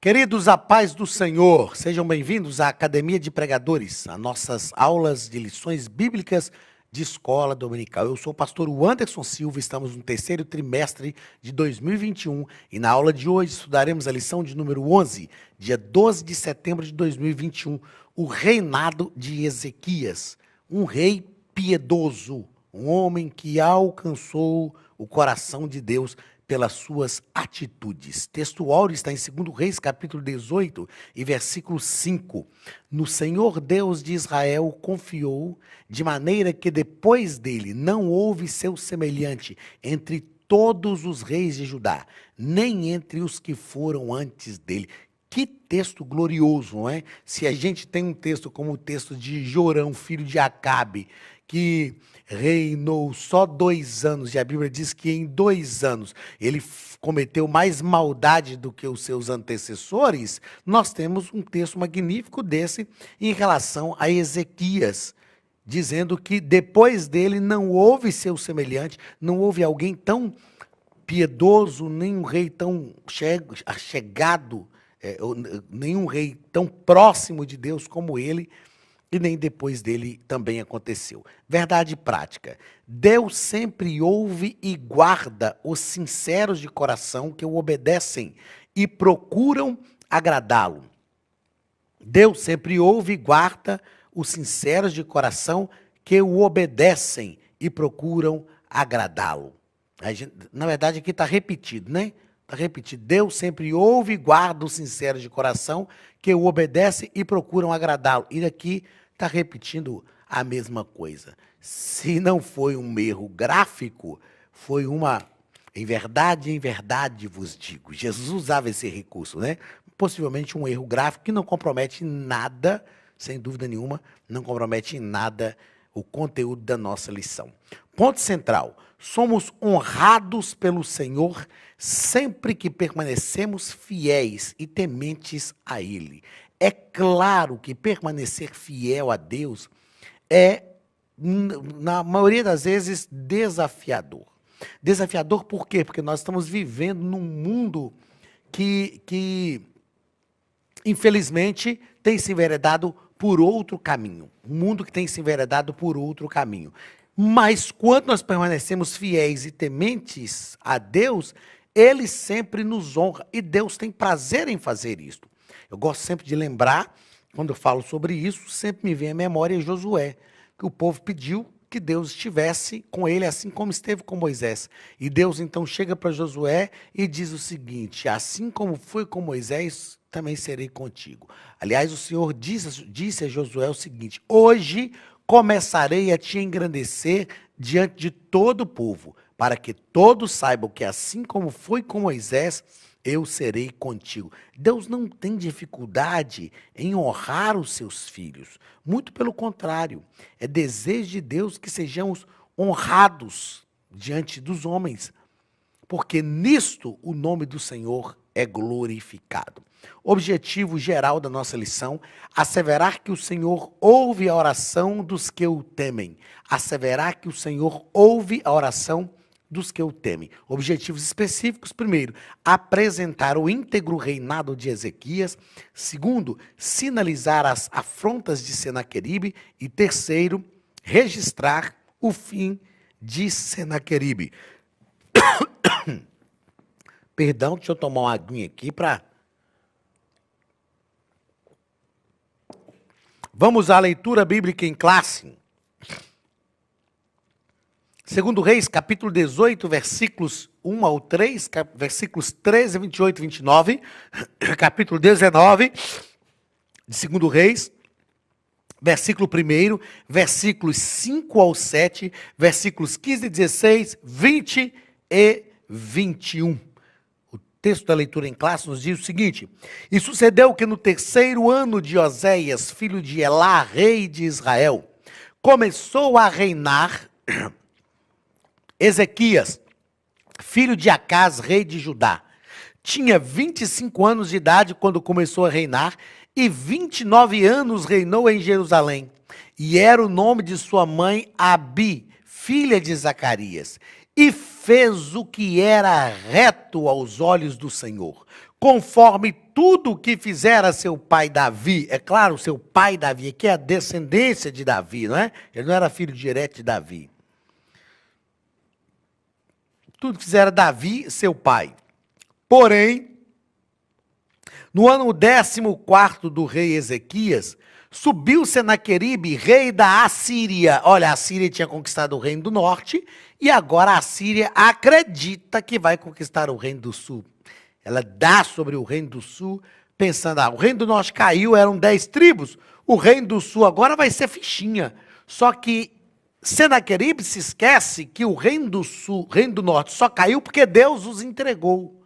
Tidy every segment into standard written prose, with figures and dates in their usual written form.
Queridos, a paz do Senhor, sejam bem-vindos à Academia de Pregadores, a nossas aulas de lições bíblicas de escola dominical. Eu sou o pastor Anderson Silva, estamos no terceiro trimestre de 2021 e na aula de hoje estudaremos a lição de número 11, dia 12 de setembro de 2021, o reinado de Ezequias, um rei piedoso, um homem que alcançou o coração de Deus pelas suas atitudes. Texto áureo está em 2 Reis, capítulo 18 e versículo 5. No Senhor Deus de Israel confiou, de maneira que depois dele não houve seu semelhante entre todos os reis de Judá, nem entre os que foram antes dele. Que texto glorioso, não é? Se a gente tem um texto como o texto de Jorão, filho de Acabe, que reinou só 2 anos, e a Bíblia diz que em 2 anos ele cometeu mais maldade do que os seus antecessores, nós temos um texto magnífico desse em relação a Ezequias, dizendo que depois dele não houve seu semelhante, não houve alguém tão piedoso, nem um rei tão chegado, nenhum rei tão próximo de Deus como ele, e nem depois dele também aconteceu. Verdade prática. Deus sempre ouve e guarda os sinceros de coração que o obedecem e procuram agradá-lo. Deus sempre ouve e guarda os sinceros de coração que o obedecem e procuram agradá-lo. Na verdade, aqui está repetido, né? Está repetido. Deus sempre ouve e guarda os sinceros de coração que o obedecem e procuram agradá-lo. E aqui está repetindo a mesma coisa. Se não foi um erro gráfico, foi uma... em verdade vos digo. Jesus usava esse recurso, né? Possivelmente um erro gráfico que não compromete nada, sem dúvida nenhuma, não compromete em nada o conteúdo da nossa lição. Ponto central. Somos honrados pelo Senhor sempre que permanecemos fiéis e tementes a Ele. É claro que permanecer fiel a Deus é, na maioria das vezes, desafiador. Desafiador por quê? Porque nós estamos vivendo num mundo que infelizmente, tem se enveredado por outro caminho. Um mundo que tem se enveredado por outro caminho. Mas quando nós permanecemos fiéis e tementes a Deus, Ele sempre nos honra e Deus tem prazer em fazer isso. Eu gosto sempre de lembrar, quando eu falo sobre isso, sempre me vem à memória Josué, que o povo pediu que Deus estivesse com ele, assim como esteve com Moisés. E Deus então chega para Josué e diz o seguinte: assim como foi com Moisés, também serei contigo. Aliás, o Senhor disse a Josué o seguinte: hoje começarei a te engrandecer diante de todo o povo, para que todos saibam que assim como foi com Moisés, eu serei contigo. Deus não tem dificuldade em honrar os seus filhos. Muito pelo contrário, é desejo de Deus que sejamos honrados diante dos homens, porque nisto o nome do Senhor é glorificado. Objetivo geral da nossa lição: asseverar que o Senhor ouve a oração dos que o temem. Asseverar que o Senhor ouve a oração dos que o temem. Objetivos específicos: primeiro, apresentar o íntegro reinado de Ezequias. Segundo, sinalizar as afrontas de Senaqueribe. E terceiro, registrar o fim de Senaqueribe. Perdão, deixa eu tomar uma aguinha aqui para... Vamos à leitura bíblica em classe. 2 Reis, capítulo 18, versículos 1 ao 3, versículos 13, 28 e 29, capítulo 19 de 2 Reis, versículo 1, versículos 5 ao 7, versículos 15, 16, 20 e 21. O texto da leitura em classe nos diz o seguinte: e sucedeu que no 3º ano de Oséias, filho de Elá, rei de Israel, começou a reinar Ezequias, filho de Acás, rei de Judá. Tinha 25 anos de idade quando começou a reinar, e 29 anos reinou em Jerusalém. E era o nome de sua mãe Abi, filha de Zacarias. E fez o que era reto aos olhos do Senhor, conforme tudo o que fizera seu pai Davi, é claro, seu pai Davi, que é a descendência de Davi, não é? Ele não era filho direto de Davi. Tudo que fizera Davi, seu pai. Porém, no ano 14º do rei Ezequias, subiu Senaqueribe, rei da Assíria. Olha, a Síria tinha conquistado o reino do norte e agora a Assíria acredita que vai conquistar o reino do sul. Ela dá sobre o reino do sul, pensando, o reino do norte caiu, eram 10 tribos, o reino do sul agora vai ser fichinha. Só que Senaqueribe se esquece que o reino do sul, reino do norte só caiu porque Deus os entregou.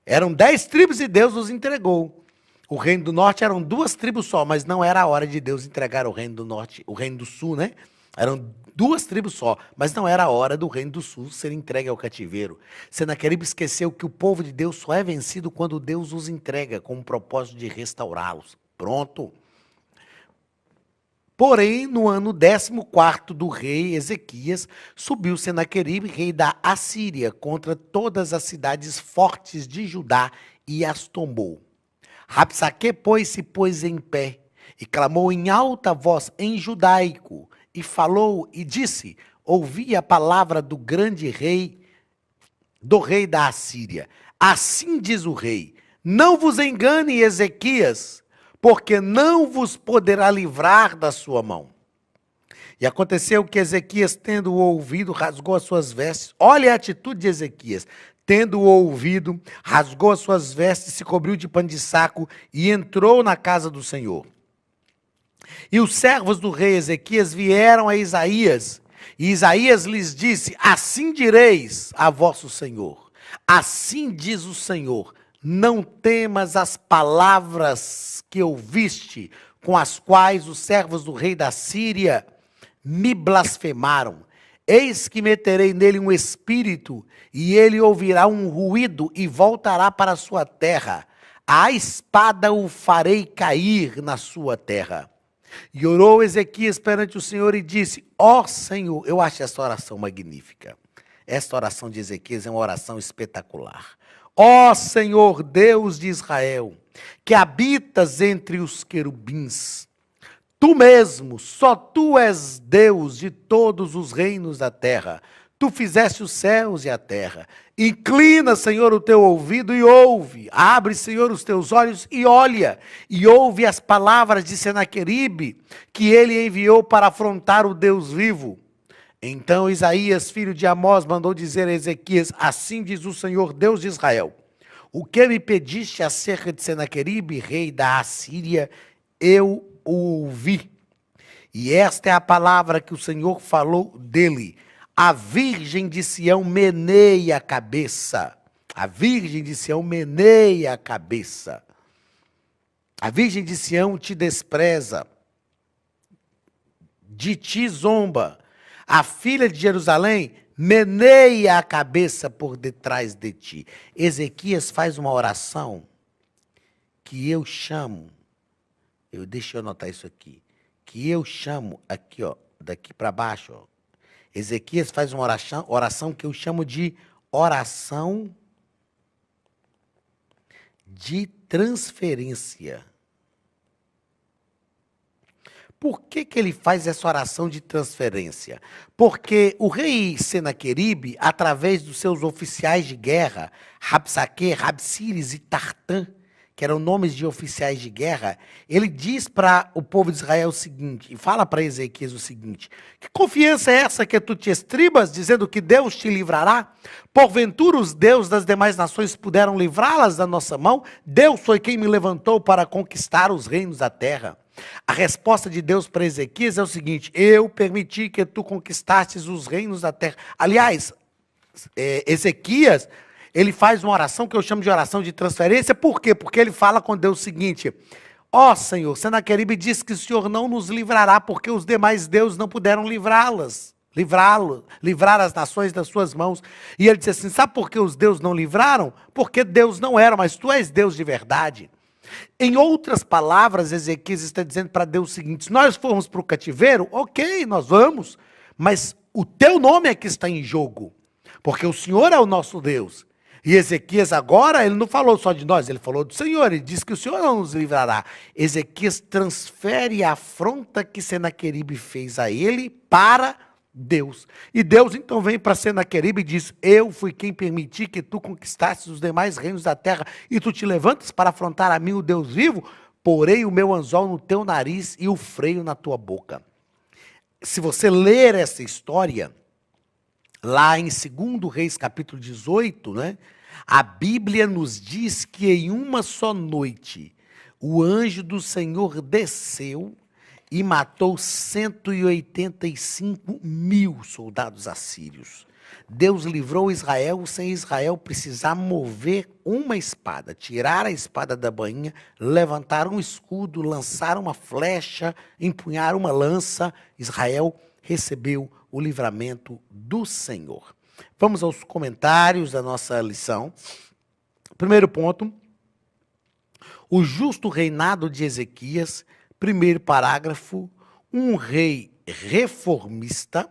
Eram 10 tribos e Deus os entregou. O reino do norte eram 2 tribos só, mas não era a hora de Deus entregar o reino do norte, o reino do sul, né? Eram 2 tribos só, mas não era a hora do reino do sul ser entregue ao cativeiro. Senaqueribe esqueceu que o povo de Deus só é vencido quando Deus os entrega, com o propósito de restaurá-los. Pronto. Porém, no ano 14º do rei Ezequias, subiu Senaqueribe, rei da Assíria, contra todas as cidades fortes de Judá e as tombou. Rabsaque, pois, se pôs em pé e clamou em alta voz em judaico e falou e disse, ouvi a palavra do grande rei, do rei da Assíria. Assim diz o rei, não vos engane, Ezequias, porque não vos poderá livrar da sua mão. E aconteceu que Ezequias, tendo ouvido, rasgou as suas vestes. Olha a atitude de Ezequias. Tendo ouvido, rasgou as suas vestes, se cobriu de pano de saco e entrou na casa do Senhor. E os servos do rei Ezequias vieram a Isaías. E Isaías lhes disse, assim direis a vosso Senhor. Assim diz o Senhor. Não temas as palavras que ouviste, com as quais os servos do rei da Síria me blasfemaram. Eis que meterei nele um espírito, e ele ouvirá um ruído e voltará para a sua terra. A espada o farei cair na sua terra. E orou Ezequias perante o Senhor e disse, ó Senhor, eu acho essa oração magnífica. Esta oração de Ezequias é uma oração espetacular. Ó Senhor Deus de Israel, que habitas entre os querubins, tu mesmo, só tu és Deus de todos os reinos da terra. Tu fizeste os céus e a terra. Inclina, Senhor, o teu ouvido e ouve. Abre, Senhor, os teus olhos e olha. E ouve as palavras de Senaqueribe, que ele enviou para afrontar o Deus vivo. Então Isaías, filho de Amós, mandou dizer a Ezequias, assim diz o Senhor, Deus de Israel, o que me pediste acerca de Senaqueribe, rei da Assíria, eu o ouvi. E esta é a palavra que o Senhor falou dele. A virgem de Sião meneia a cabeça. A virgem de Sião meneia a cabeça. A virgem de Sião te despreza. De ti zomba. A filha de Jerusalém meneia a cabeça por detrás de ti. Ezequias faz uma oração que eu chamo, deixa eu anotar isso aqui, que eu chamo aqui, ó, daqui para baixo, ó. Ezequias faz uma oração que eu chamo de oração de transferência. Por que ele faz essa oração de transferência? Porque o rei Senaqueribe, através dos seus oficiais de guerra, Rabsaque, Rabsíris e Tartã, que eram nomes de oficiais de guerra, ele diz para o povo de Israel o seguinte, e fala para Ezequias o seguinte, que confiança é essa que tu te estribas, dizendo que Deus te livrará? Porventura os deuses das demais nações puderam livrá-las da nossa mão? Deus foi quem me levantou para conquistar os reinos da terra. A resposta de Deus para Ezequias é o seguinte, eu permiti que tu conquistasses os reinos da terra. Aliás, Ezequias, ele faz uma oração que eu chamo de oração de transferência. Por quê? Porque ele fala com Deus o seguinte, ó Senhor, Senaqueribe diz que o Senhor não nos livrará, porque os demais deuses não puderam livrar as nações das suas mãos. E ele diz assim, sabe por que os deuses não livraram? Porque Deus não era, mas tu és Deus de verdade. Em outras palavras, Ezequias está dizendo para Deus o seguinte, se nós formos para o cativeiro, ok, nós vamos, mas o teu nome é que está em jogo, porque o Senhor é o nosso Deus. E Ezequias agora, ele não falou só de nós, ele falou do Senhor, ele disse que o Senhor não nos livrará. Ezequias transfere a afronta que Senaqueribe fez a ele para Deus. E Deus então vem para Senaqueribe e diz: eu fui quem permiti que tu conquistasses os demais reinos da terra e tu te levantas para afrontar a mim, o Deus vivo, porei o meu anzol no teu nariz e o freio na tua boca. Se você ler essa história, lá em 2 Reis, capítulo 18, né, a Bíblia nos diz que em uma só noite o anjo do Senhor desceu e matou 185 mil soldados assírios. Deus livrou Israel sem Israel precisar mover uma espada, tirar a espada da bainha, levantar um escudo, lançar uma flecha, empunhar uma lança. Israel recebeu o livramento do Senhor. Vamos aos comentários da nossa lição. Primeiro ponto, o justo reinado de Ezequias. Primeiro parágrafo, um rei reformista.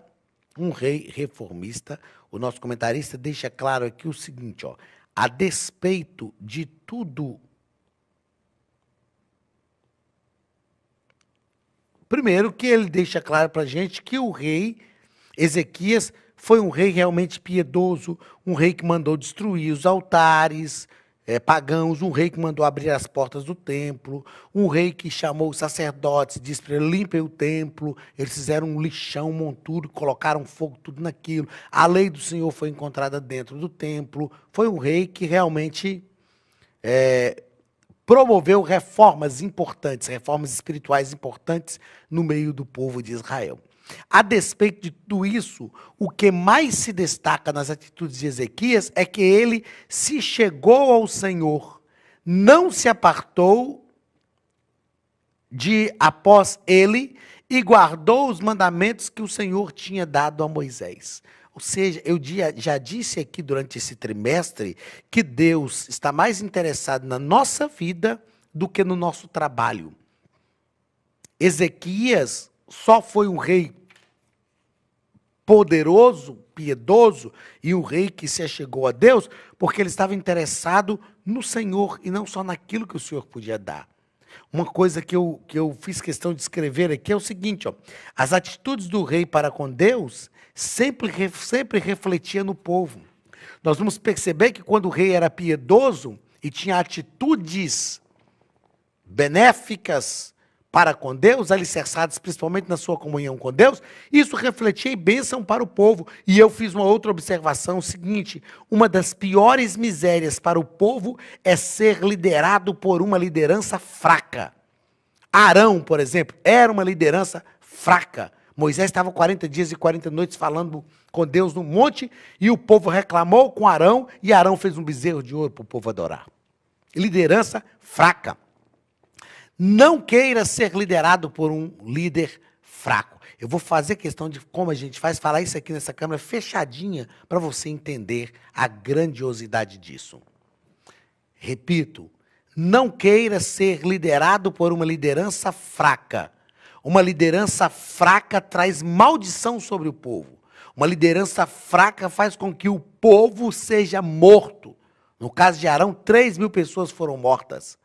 O nosso comentarista deixa claro aqui o seguinte, ó, a despeito de tudo. Primeiro que ele deixa claro para a gente que o rei Ezequias foi um rei realmente piedoso, um rei que mandou destruir os altares pagãos, um rei que mandou abrir as portas do templo, um rei que chamou os sacerdotes, disse para ele: limpem o templo. Eles fizeram um lixão, um monturo, colocaram fogo tudo naquilo. A lei do Senhor foi encontrada dentro do templo. Foi um rei que realmente promoveu reformas importantes, reformas espirituais importantes no meio do povo de Israel. A despeito de tudo isso, o que mais se destaca nas atitudes de Ezequias é que ele se chegou ao Senhor, não se apartou de após ele e guardou os mandamentos que o Senhor tinha dado a Moisés. Ou seja, eu já disse aqui durante esse trimestre que Deus está mais interessado na nossa vida do que no nosso trabalho. Ezequias só foi um rei poderoso, piedoso e um rei que se achegou a Deus porque ele estava interessado no Senhor e não só naquilo que o Senhor podia dar. Uma coisa que eu fiz questão de escrever aqui é o seguinte, ó, as atitudes do rei para com Deus sempre refletia no povo. Nós vamos perceber que quando o rei era piedoso e tinha atitudes benéficas para com Deus, alicerçadas principalmente na sua comunhão com Deus, isso refletia em bênção para o povo. E eu fiz uma outra observação, o seguinte: uma das piores misérias para o povo é ser liderado por uma liderança fraca. Arão, por exemplo, era uma liderança fraca. Moisés estava 40 dias e 40 noites falando com Deus no monte, e o povo reclamou com Arão, e Arão fez um bezerro de ouro para o povo adorar. Liderança fraca. Não queira ser liderado por um líder fraco. Eu vou fazer questão de, como a gente faz, falar isso aqui nessa câmera fechadinha, para você entender a grandiosidade disso. Repito, não queira ser liderado por uma liderança fraca. Uma liderança fraca traz maldição sobre o povo. Uma liderança fraca faz com que o povo seja morto. No caso de Arão, 3.000 pessoas foram mortas.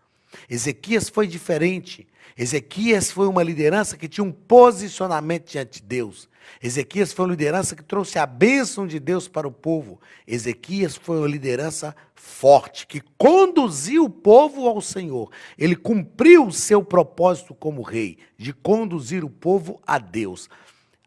Ezequias foi diferente. Ezequias foi uma liderança que tinha um posicionamento diante de Deus. Ezequias foi uma liderança que trouxe a bênção de Deus para o povo. Ezequias foi uma liderança forte, que conduziu o povo ao Senhor. Ele cumpriu o seu propósito como rei, de conduzir o povo a Deus.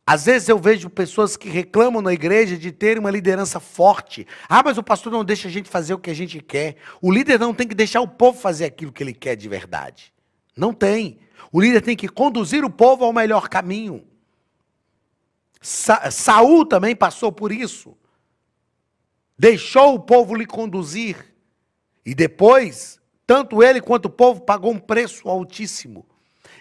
Às vezes eu vejo pessoas que reclamam na igreja de ter uma liderança forte. Ah, mas o pastor não deixa a gente fazer o que a gente quer. O líder não tem que deixar o povo fazer aquilo que ele quer de verdade. Não tem. O líder tem que conduzir o povo ao melhor caminho. Saul também passou por isso. Deixou o povo lhe conduzir. E depois, tanto ele quanto o povo pagou um preço altíssimo.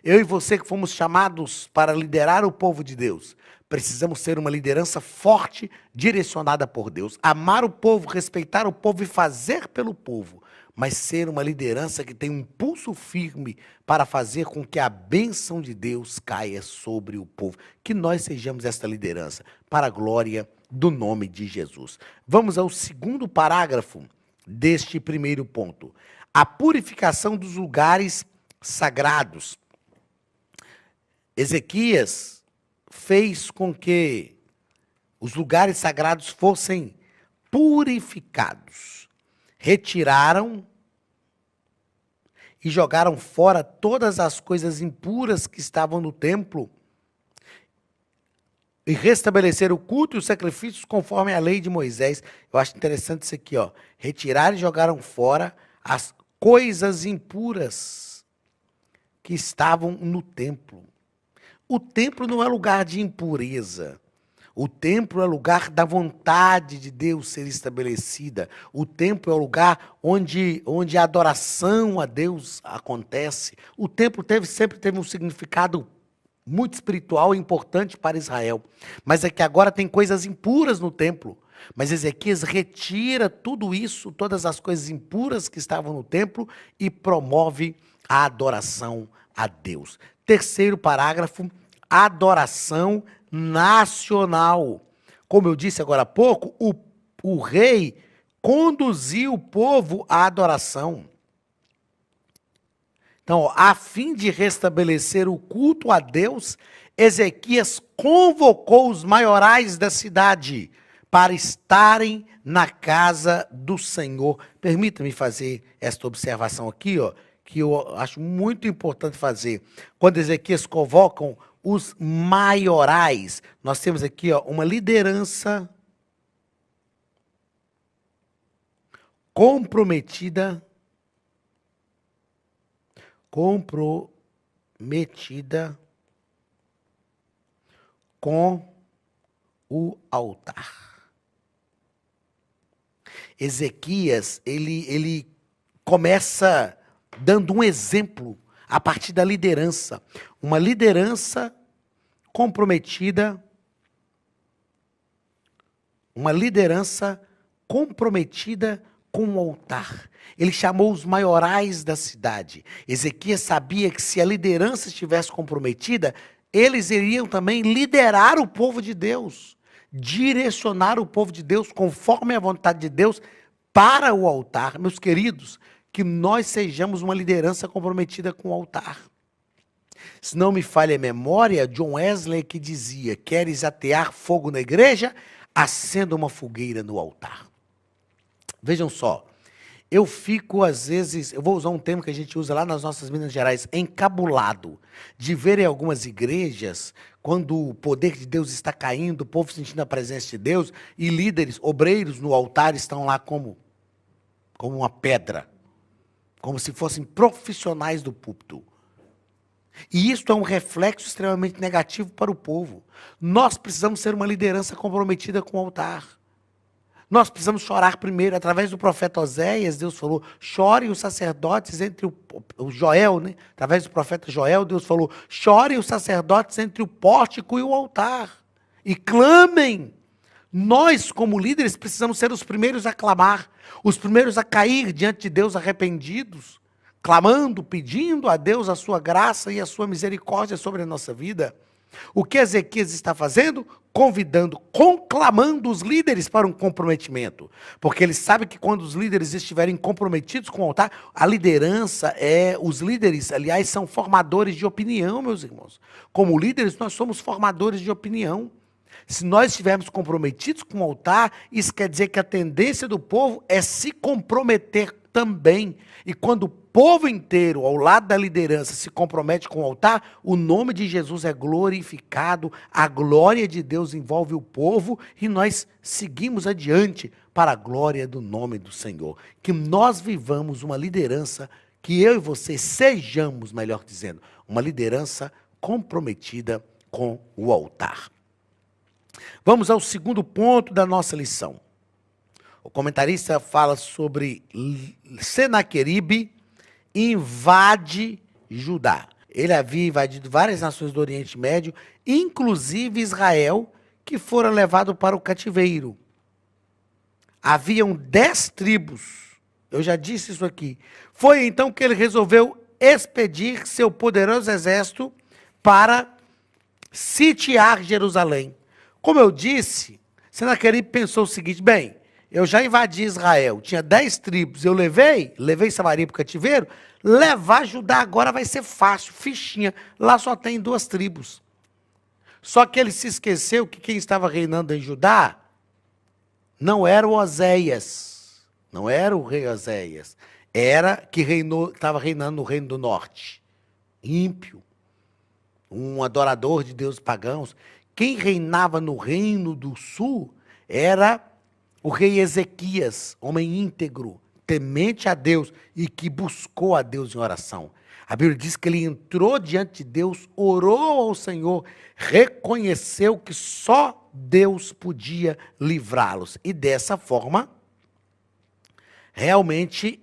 Eu e você que fomos chamados para liderar o povo de Deus, precisamos ser uma liderança forte, direcionada por Deus. Amar o povo, respeitar o povo e fazer pelo povo. Mas ser uma liderança que tem um pulso firme para fazer com que a bênção de Deus caia sobre o povo. Que nós sejamos esta liderança, para a glória do nome de Jesus. Vamos ao segundo parágrafo deste primeiro ponto. A purificação dos lugares sagrados. Ezequias fez com que os lugares sagrados fossem purificados. Retiraram e jogaram fora todas as coisas impuras que estavam no templo e restabeleceram o culto e os sacrifícios conforme a lei de Moisés. Eu acho interessante isso aqui, ó. Retiraram e jogaram fora as coisas impuras que estavam no templo. O templo não é lugar de impureza. O templo é lugar da vontade de Deus ser estabelecida. O templo é o lugar onde a adoração a Deus acontece. O templo sempre teve um significado muito espiritual e importante para Israel. Mas é que agora tem coisas impuras no templo. Mas Ezequias retira tudo isso, todas as coisas impuras que estavam no templo e promove a adoração a Deus. Terceiro parágrafo, adoração nacional. Como eu disse agora há pouco, o rei conduziu o povo à adoração. Então, a fim de restabelecer o culto a Deus, Ezequias convocou os maiorais da cidade para estarem na casa do Senhor. Permita-me fazer esta observação aqui, ó, que eu acho muito importante fazer. Quando Ezequias convocam os maiorais, nós temos aqui, ó, uma liderança comprometida com o altar. Ezequias, ele começa dando um exemplo a partir da liderança. Uma liderança comprometida com o altar. Ele chamou os maiorais da cidade. Ezequias sabia que se a liderança estivesse comprometida, eles iriam também liderar o povo de Deus, direcionar o povo de Deus conforme a vontade de Deus para o altar. Meus queridos, que nós sejamos uma liderança comprometida com o altar. Se não me falha a memória, John Wesley que dizia: queres atear fogo na igreja? Acenda uma fogueira no altar. Vejam só, eu fico às vezes, eu vou usar um termo que a gente usa lá nas nossas Minas Gerais, encabulado, de ver em algumas igrejas, quando o poder de Deus está caindo, o povo sentindo a presença de Deus, e líderes, obreiros no altar estão lá como uma pedra, como se fossem profissionais do púlpito. E isso é um reflexo extremamente negativo para o povo. Nós precisamos ser uma liderança comprometida com o altar. Nós precisamos chorar primeiro. Através do profeta Oséias, Deus falou: chorem os sacerdotes entre o Joel, né? Através do profeta Joel, Deus falou: chorem os sacerdotes entre o pórtico e o altar. E clamem. Nós, como líderes, precisamos ser os primeiros a clamar, os primeiros a cair diante de Deus arrependidos, clamando, pedindo a Deus a sua graça e a sua misericórdia sobre a nossa vida. O que Ezequias está fazendo? Convidando, conclamando os líderes para um comprometimento. Porque ele sabe que quando os líderes estiverem comprometidos com o altar, a liderança os líderes, aliás, são formadores de opinião, meus irmãos. Como líderes, nós somos formadores de opinião. Se nós estivermos comprometidos com o altar, isso quer dizer que a tendência do povo é se comprometer também. E quando o povo inteiro, ao lado da liderança, se compromete com o altar, o nome de Jesus é glorificado, a glória de Deus envolve o povo e nós seguimos adiante para a glória do nome do Senhor. Que nós vivamos uma liderança, que eu e você sejamos, melhor dizendo, uma liderança comprometida com o altar. Vamos ao segundo ponto da nossa lição. O comentarista fala sobre Senaqueribe invade Judá. Ele havia invadido várias nações do Oriente Médio, inclusive Israel, que foram levados para o cativeiro. Haviam 10 tribos. Eu já disse isso aqui. Foi então que ele resolveu expedir seu poderoso exército para sitiar Jerusalém. Como eu disse, Senaqueribe pensou o seguinte: bem, eu já invadi Israel, tinha 10 tribos, eu levei Samaria para o cativeiro, levar Judá agora vai ser fácil, fichinha, lá só tem 2 tribos. Só que ele se esqueceu que quem estava reinando em Judá não era o Oséias, não era o rei Oséias, era que estava reinando no reino do norte, ímpio, um adorador de deuses pagãos. Quem reinava no reino do sul era o rei Ezequias, homem íntegro, temente a Deus e que buscou a Deus em oração. A Bíblia diz que ele entrou diante de Deus, orou ao Senhor, reconheceu que só Deus podia livrá-los. E dessa forma, realmente,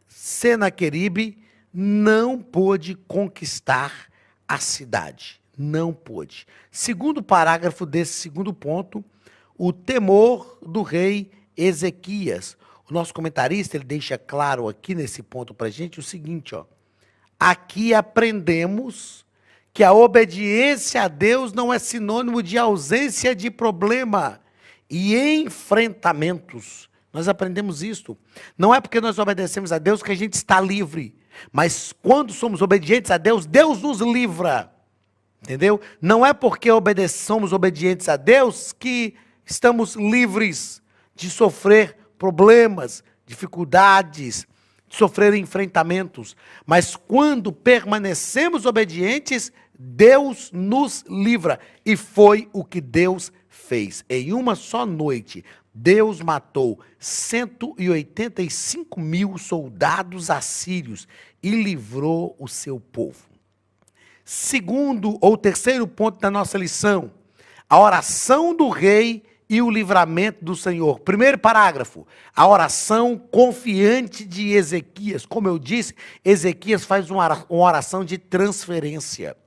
Senaqueribe não pôde conquistar a cidade. Não pôde. Segundo parágrafo desse segundo ponto, o temor do rei Ezequias. O nosso comentarista ele deixa claro aqui nesse ponto para a gente o seguinte, ó. Aqui aprendemos que a obediência a Deus não é sinônimo de ausência de problema e enfrentamentos. Nós aprendemos isto. Não é porque nós obedecemos a Deus que a gente está livre, mas quando somos obedientes a Deus, Deus nos livra. Entendeu? Não é porque somos obedientes a Deus que estamos livres de sofrer problemas, dificuldades, de sofrer enfrentamentos. Mas quando permanecemos obedientes, Deus nos livra. E foi o que Deus fez. Em uma só noite, Deus matou 185 mil soldados assírios e livrou o seu povo. Segundo ou terceiro ponto da nossa lição, a oração do rei e o livramento do Senhor. Primeiro parágrafo, a oração confiante de Ezequias. Como eu disse, Ezequias faz uma oração de transferência.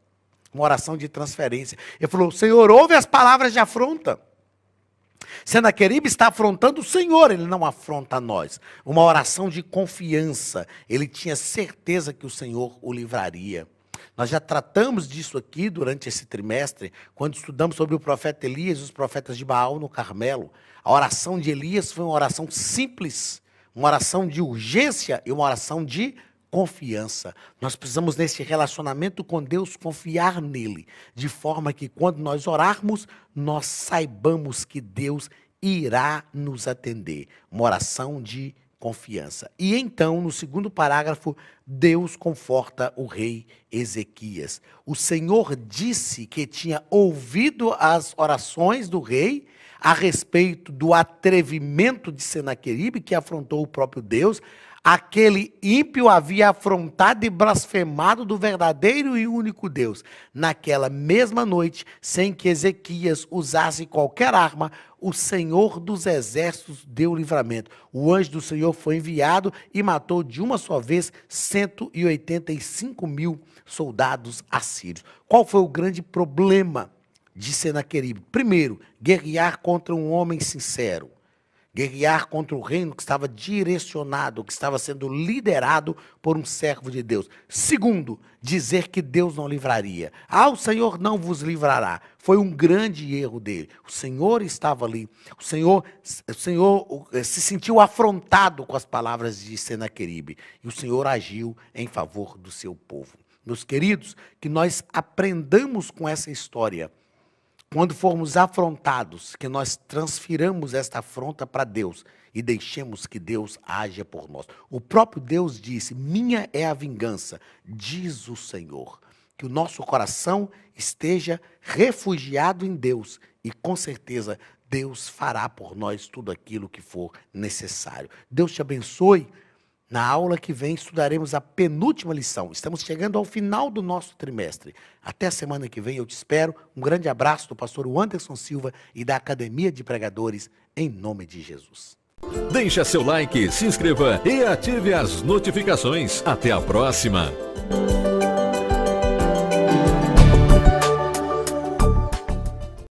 Uma oração de transferência. Ele falou, Senhor, ouve as palavras de afronta. Senaqueribe está afrontando o Senhor, ele não afronta nós. Uma oração de confiança. Ele tinha certeza que o Senhor o livraria. Nós já tratamos disso aqui durante esse trimestre, quando estudamos sobre o profeta Elias e os profetas de Baal no Carmelo. A oração de Elias foi uma oração simples, uma oração de urgência e uma oração de confiança. Nós precisamos, nesse relacionamento com Deus, confiar nele, de forma que quando nós orarmos, nós saibamos que Deus irá nos atender. Uma oração de confiança. E então, no segundo parágrafo, Deus conforta o rei Ezequias. O Senhor disse que tinha ouvido as orações do rei a respeito do atrevimento de Senaqueribe, que afrontou o próprio Deus. Aquele ímpio havia afrontado e blasfemado do verdadeiro e único Deus. Naquela mesma noite, sem que Ezequias usasse qualquer arma, o Senhor dos exércitos deu livramento. O anjo do Senhor foi enviado e matou de uma só vez 185 mil soldados assírios. Qual foi o grande problema de Senaqueribe? Primeiro, guerrear contra um homem sincero. Guerrear contra o reino que estava direcionado, que estava sendo liderado por um servo de Deus. Segundo, dizer que Deus não livraria. O Senhor não vos livrará. Foi um grande erro dele. O Senhor estava ali. O Senhor se sentiu afrontado com as palavras de Senaqueribe. E o Senhor agiu em favor do seu povo. Meus queridos, que nós aprendamos com essa história. Quando formos afrontados, que nós transfiramos esta afronta para Deus e deixemos que Deus haja por nós. O próprio Deus disse, minha é a vingança, diz o Senhor. Que o nosso coração esteja refugiado em Deus e com certeza Deus fará por nós tudo aquilo que for necessário. Deus te abençoe. Na aula que vem estudaremos a penúltima lição. Estamos chegando ao final do nosso trimestre. Até a semana que vem eu te espero. Um grande abraço do pastor Anderson Silva e da Academia de Pregadores, em nome de Jesus. Deixe seu like, se inscreva e ative as notificações. Até a próxima!